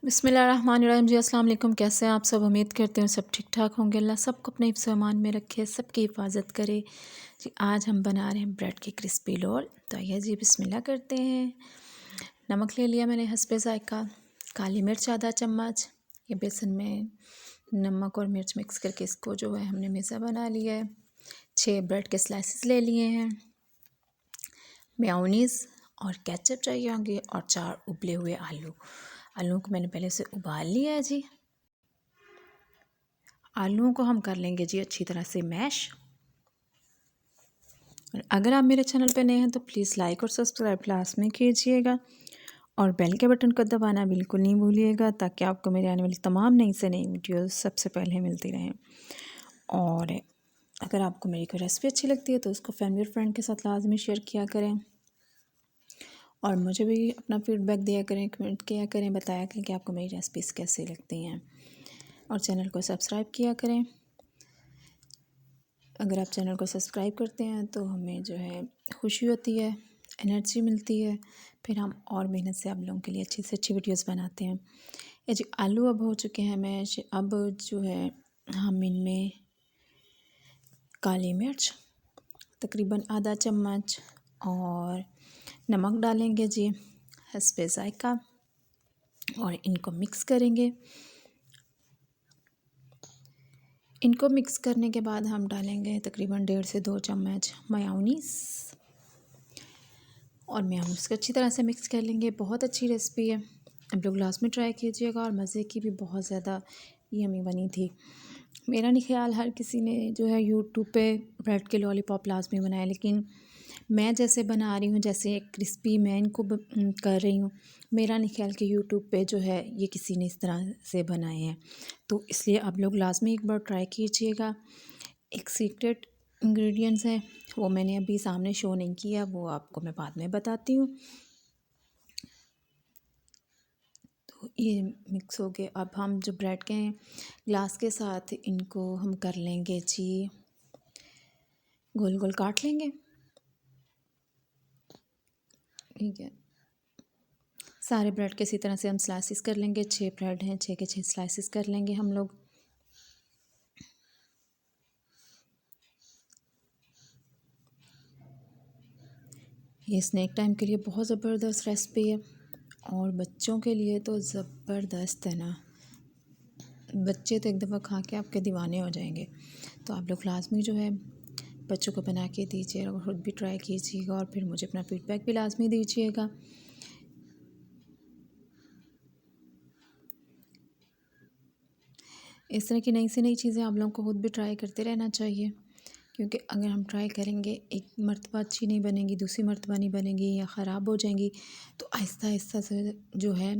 बिस्मिल्लाहिर्रहमानिर्रहीम जी। अस्सलाम वालेकुम। कैसे हैं आप सब? उम्मीद करते हैं सब ठीक ठाक होंगे। अल्लाह सबको अपने हिफ्ज़ व अमान में रखे, सबकी हिफाजत करे जी। आज हम बना रहे हैं ब्रेड की क्रिस्पी रोल। तो आइए जी बिस्मिल्लाह करते हैं। नमक ले लिया मैंने हस्बे ज़ायक़ा, काली मिर्च आधा चम्मच, ये बेसन में नमक और मिर्च मिक्स करके इसको जो है हमने मेज़ा बना लिया है। 6 ब्रेड के स्लाइसेस ले लिए हैं, मेयोनीज़ और केचप चाहिए होंगे और 4 उबले हुए आलूओं को मैंने पहले से उबाल लिया है जी। आलूओं को हम कर लेंगे जी अच्छी तरह से मैश। और अगर आप मेरे चैनल पे नए हैं तो प्लीज़ लाइक और सब्सक्राइब लाज़मी कीजिएगा और बेल के बटन को दबाना बिल्कुल नहीं भूलिएगा, ताकि आपको मेरे आने वाली तमाम नई से नई वीडियोस सबसे पहले मिलती रहें। और अगर आपको मेरी कोई रेसिपी अच्छी लगती है तो उसको फैमिली और फ्रेंड के साथ लाजमी शेयर किया करें और मुझे भी अपना फीडबैक दिया करें, कमेंट किया करें, बताया करें कि आपको मेरी रेसिपीज़ कैसी लगती हैं और चैनल को सब्सक्राइब किया करें। अगर आप चैनल को सब्सक्राइब करते हैं तो हमें जो है खुशी होती है, एनर्जी मिलती है, फिर हम और मेहनत से आप लोगों के लिए अच्छी से अच्छी वीडियोस बनाते हैं। ये जो आलू अब हो चुके हैं मैश, अब जो है हम इनमें काली मिर्च तकरीबन आधा चम्मच और नमक डालेंगे जी हस्बे ज़ायक़ा और इनको मिक्स करेंगे। इनको मिक्स करने के बाद हम डालेंगे तकरीबन 1.5 से 2 चम्मच मेयोनीज़ और मेयोनीज़ को अच्छी तरह से मिक्स कर लेंगे। बहुत अच्छी रेसिपी है, आप लोग लास्ट में ट्राई कीजिएगा और मज़े की भी बहुत ज़्यादा यम्मी बनी थी। मेरा नहीं ख्याल हर किसी ने जो है यूट्यूब पे ब्रेड के लॉलीपॉप लाजमी बनाया, लेकिन मैं जैसे बना रही हूँ, जैसे क्रिस्पी मैं इनको कर रही हूँ, मेरा नहीं ख्याल कि यूट्यूब पे जो है ये किसी ने इस तरह से बनाए हैं। तो इसलिए आप लोग लाजमी एक बार ट्राई कीजिएगा। एक सीक्रेट इंग्रेडिएंट्स है, वो मैंने अभी सामने शो नहीं किया, वो आपको मैं बाद में बताती हूँ। तो ये मिक्स हो गए। अब हम जो ब्रेड के ग्लास के साथ इनको हम कर लेंगे जी, गोल गोल काट लेंगे। ठीक है, सारे ब्रेड के इसी तरह से हम स्लाइसिस कर लेंगे। 6 ब्रेड हैं, 6 के 6 स्लाइसिस कर लेंगे हम लोग। ये स्नैक टाइम के लिए बहुत ज़बरदस्त रेसिपी है और बच्चों के लिए तो ज़बरदस्त है ना, बच्चे तो एक दफ़ा खा के आपके दीवाने हो जाएंगे। तो आप लोग लाजमी जो है बच्चों को बना के दीजिएगा और ख़ुद भी ट्राई कीजिएगा और फिर मुझे अपना फीडबैक भी लाजमी दीजिएगा। इस तरह की नई से नई चीज़ें आप लोगों को खुद भी ट्राई करते रहना चाहिए, क्योंकि अगर हम ट्राई करेंगे, एक मर्तबा अच्छी नहीं बनेंगी, दूसरी मर्तबा नहीं बनेगी या ख़राब हो जाएंगी, तो आहिस्ता आहिस्ता से जो है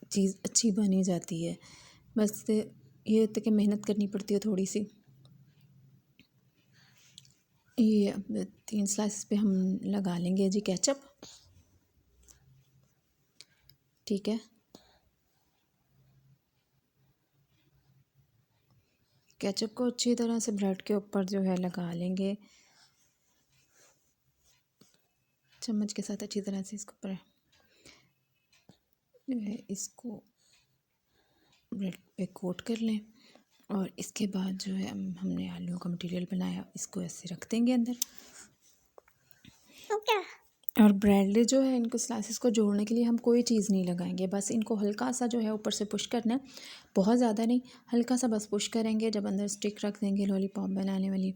चीज़ अच्छी बनी जाती है। बस ये होता है कि मेहनत करनी पड़ती है थोड़ी सी। ये अब 3 स्लाइस पे हम लगा लेंगे जी केचप। ठीक है, केचप को अच्छी तरह से ब्रेड के ऊपर जो है लगा लेंगे, चम्मच के साथ अच्छी तरह से इसके ऊपर जो है इसको ब्रेड पे कोट कर लें। और इसके बाद जो है हमने आलू का मटेरियल बनाया, इसको ऐसे रख देंगे अंदर। और ब्रेड जो है इनको स्लाइसेस को जोड़ने के लिए हम कोई चीज़ नहीं लगाएंगे, बस इनको हल्का सा जो है ऊपर से पुश करना है, बहुत ज़्यादा नहीं, हल्का सा बस पुश करेंगे। जब अंदर स्टिक रख देंगे लॉलीपॉप बनाने वाली,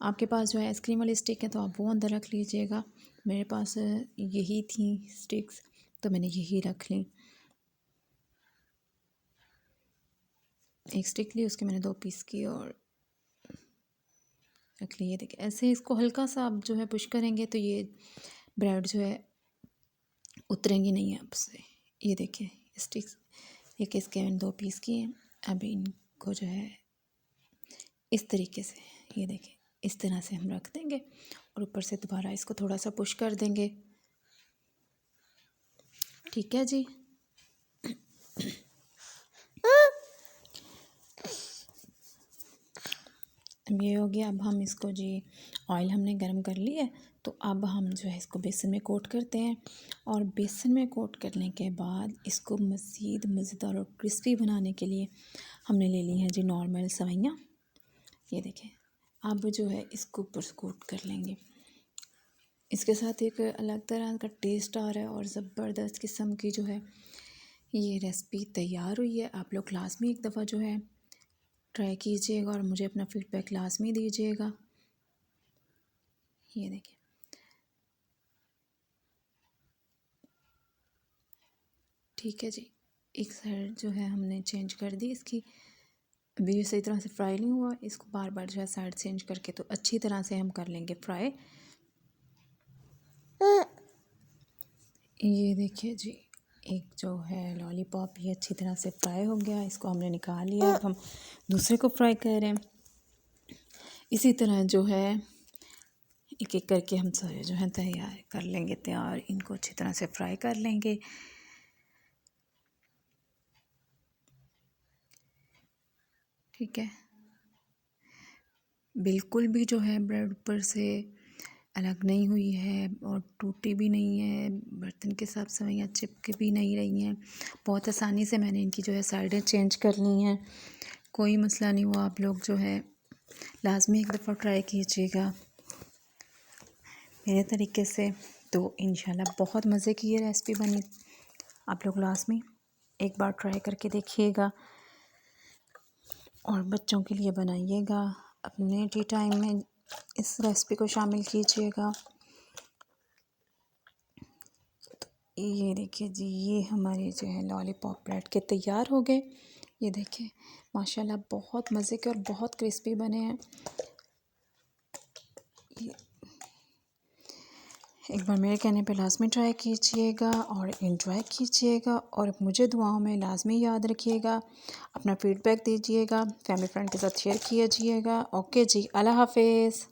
आपके पास जो है आइसक्रीम वाली स्टिक है तो आप वो अंदर रख लीजिएगा। मेरे पास यही थी स्टिक्स तो मैंने यही रख ली। एक स्टिक ली, उसके मैंने 2 पीस की और रख ली। ये देखिए, ऐसे इसको हल्का सा आप जो है पुश करेंगे तो ये ब्रेड जो है उतरेंगी नहीं आपसे। ये देखिए स्टिक्स, एक इसके मैंने 2 पीस किए हैं। अभी इनको जो है इस तरीके से, ये देखिए इस तरह से हम रख देंगे और ऊपर से दोबारा इसको थोड़ा सा पुश कर देंगे। ठीक है जी, ये हो गया। अब हम इसको जी ऑयल हमने गर्म कर लिया है, तो अब हम जो है इसको बेसन में कोट करते हैं। और बेसन में कोट करने के बाद इसको मज़ीद मज़ेदार और क्रिस्पी बनाने के लिए हमने ले ली हैं जी नॉर्मल सेवइयाँ। ये देखें, अब जो है इसको ऊपर से कोट कर लेंगे। इसके साथ एक अलग तरह का टेस्ट आ रहा है और ज़बरदस्त किस्म की जो है ये रेसिपी तैयार हुई है। आप लोग क्लास में एक दफ़ा जो है ट्राई कीजिएगा और मुझे अपना फ़ीडबैक क्लास में दीजिएगा। ये देखिए, ठीक है जी। एक साइड जो है हमने चेंज कर दी इसकी, अभी ये सही तरह से फ्राई नहीं हुआ, इसको बार बार जो है साइड चेंज करके तो अच्छी तरह से हम कर लेंगे फ्राई। ये देखिए जी, एक जो है लॉलीपॉप ये अच्छी तरह से फ्राई हो गया, इसको हमने निकाल लिया। अब हम दूसरे को फ्राई कर रहे हैं। इसी तरह जो है एक एक करके हम सारे जो है तैयार कर लेंगे, तैयार इनको अच्छी तरह से फ्राई कर लेंगे। ठीक है, बिल्कुल भी जो है ब्रेड ऊपर से अलग नहीं हुई है और टूटी भी नहीं है, बर्तन के साथ सेवइयाँ चिपक भी नहीं रही हैं। बहुत आसानी से मैंने इनकी जो है साइडें चेंज कर ली हैं, कोई मसला नहीं हुआ। आप लोग जो है लाजमी एक दफ़ा ट्राई कीजिएगा मेरे तरीके से, तो इंशाल्लाह बहुत मज़े की ये रेसिपी बनी। आप लोग लाजमी एक बार ट्राई करके देखिएगा और बच्चों के लिए बनाइएगा, अपने टी टाइम में इस रेसिपी को शामिल कीजिएगा। ये देखिए जी, ये हमारे जो है लॉलीपॉप ब्रेड के तैयार हो गए। ये देखिए माशाल्लाह बहुत मज़े के और बहुत क्रिस्पी बने हैं। एक बार मेरे कहने पे लाजमी ट्राई कीजिएगा और एंजॉय कीजिएगा और मुझे दुआओं में लाजमी याद रखिएगा। अपना फ़ीडबैक दीजिएगा, फैमिली फ्रेंड के साथ शेयर कीजिएगा। ओके जी, अल्लाह हाफिज़।